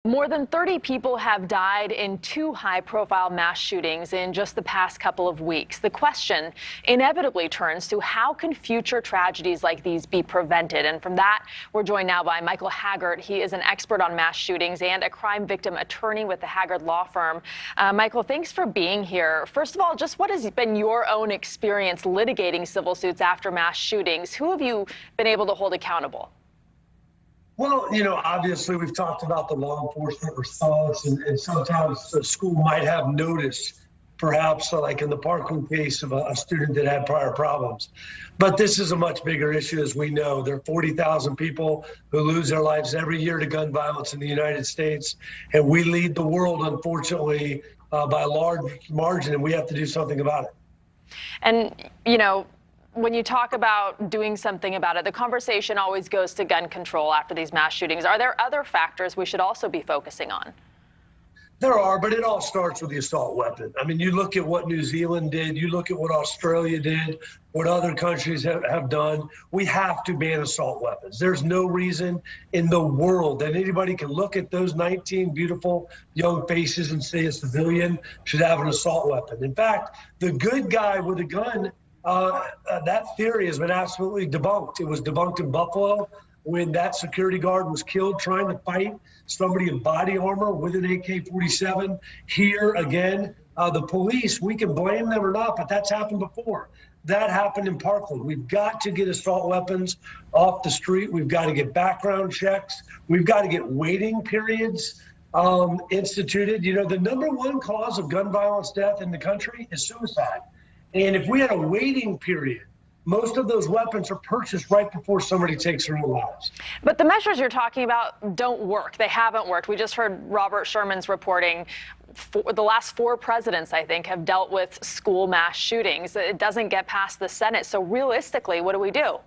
More than 30 people have died in two high-profile mass shootings in just the past couple of weeks. The question inevitably turns to how can future tragedies like these be prevented? And from that, we're joined now by Michael Haggard. He is an expert on mass shootings and a crime victim attorney with the Haggard Law Firm. Michael, thanks for being here. First of all, just what has been your own experience litigating civil suits after mass shootings? Who have you been able to hold accountable? Well, obviously we've talked about the law enforcement response, and sometimes the school might have noticed, perhaps like in the Parkland case of a student that had prior problems. But this is a much bigger issue, as we know. There are 40,000 people who lose their lives every year to gun violence in the United States, and we lead the world, unfortunately, by a large margin, and we have to do something about it. And, when you talk about doing something about it, the conversation always goes to gun control after these mass shootings. Are there other factors we should also be focusing on? There are, but it all starts with the assault weapon. I mean, you look at what New Zealand did, you look at what Australia did, what other countries have done. We have to ban assault weapons. There's no reason in the world that anybody can look at those 19 beautiful young faces and say a civilian should have an assault weapon. In fact, the good guy with a gun, that theory has been absolutely debunked. It was debunked in Buffalo when that security guard was killed trying to fight somebody in body armor with an AK-47. Here again, the police, we can blame them or not, but that's happened before. That happened in Parkland. We've got to get assault weapons off the street. We've got to get background checks. We've got to get waiting periods instituted. The number one cause of gun violence death in the country is suicide. And if we had a waiting period, most of those weapons are purchased right before somebody takes their own lives. But the measures you're talking about don't work. They haven't worked. We just heard Robert Sherman's reporting. The last four presidents, I think, have dealt with school mass shootings. It doesn't get past the Senate. So realistically, what do we do?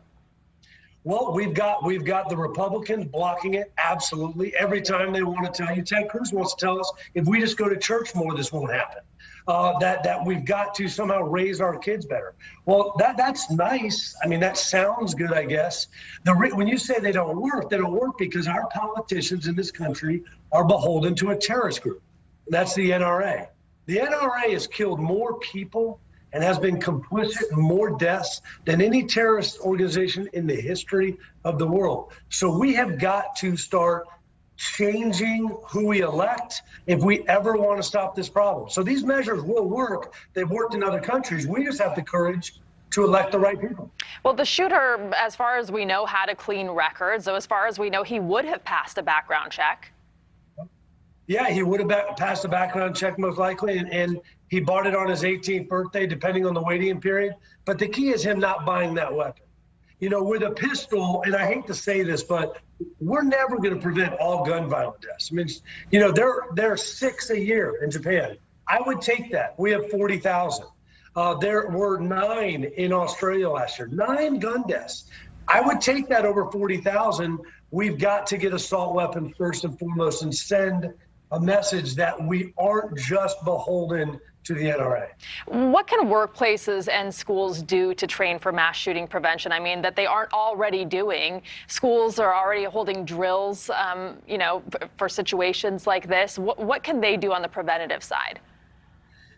Well, we've got the Republicans blocking it. Absolutely. Every time they want to tell you, Ted Cruz wants to tell us, if we just go to church more, this won't happen. That we've got to somehow raise our kids better. Well, that's nice. I mean, that sounds good, I guess. When you say they don't work because our politicians in this country are beholden to a terrorist group. That's the NRA. The NRA has killed more people and has been complicit in more deaths than any terrorist organization in the history of the world. So we have got to start changing who we elect if we ever want to stop this problem. So these measures will work. They've worked in other countries. We just have the courage to elect the right people. Well, the shooter, as far as we know, had a clean record. So as far as we know, he would have passed a background check. Yeah, he would have passed a background check most likely, and he bought it on his 18th birthday, depending on the waiting period. But the key is him not buying that weapon. With a pistol, and I hate to say this, but we're never going to prevent all gun violence deaths. I mean, there are 6 a year in Japan. I would take that. We have 40,000. There were 9 in Australia last year. 9 gun deaths. I would take that over 40,000. We've got to get assault weapons first and foremost and send a message that we aren't just beholden to the NRA. What can workplaces and schools do to train for mass shooting prevention? I mean, that they aren't already doing. Schools are already holding drills, for situations like this. What can they do on the preventative side?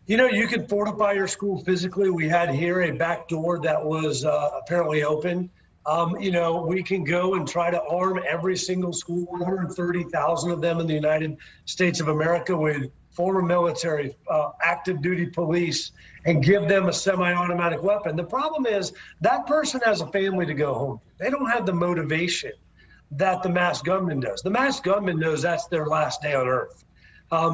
You can fortify your school physically. We had here a back door that was apparently open. We can go and try to arm every single school, 130,000 of them in the United States of America, with former military, active duty police, and give them a semi-automatic weapon. The problem is that person has a family to go home to. They don't have the motivation that the mass gunman does. The mass gunman knows that's their last day on earth.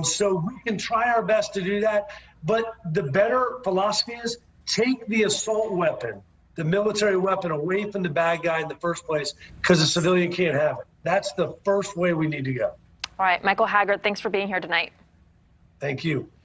So we can try our best to do that. But the better philosophy is take the assault weapon, the military weapon, away from the bad guy in the first place, because the civilian can't have it. That's the first way we need to go. All right, Michael Haggard, thanks for being here tonight. Thank you.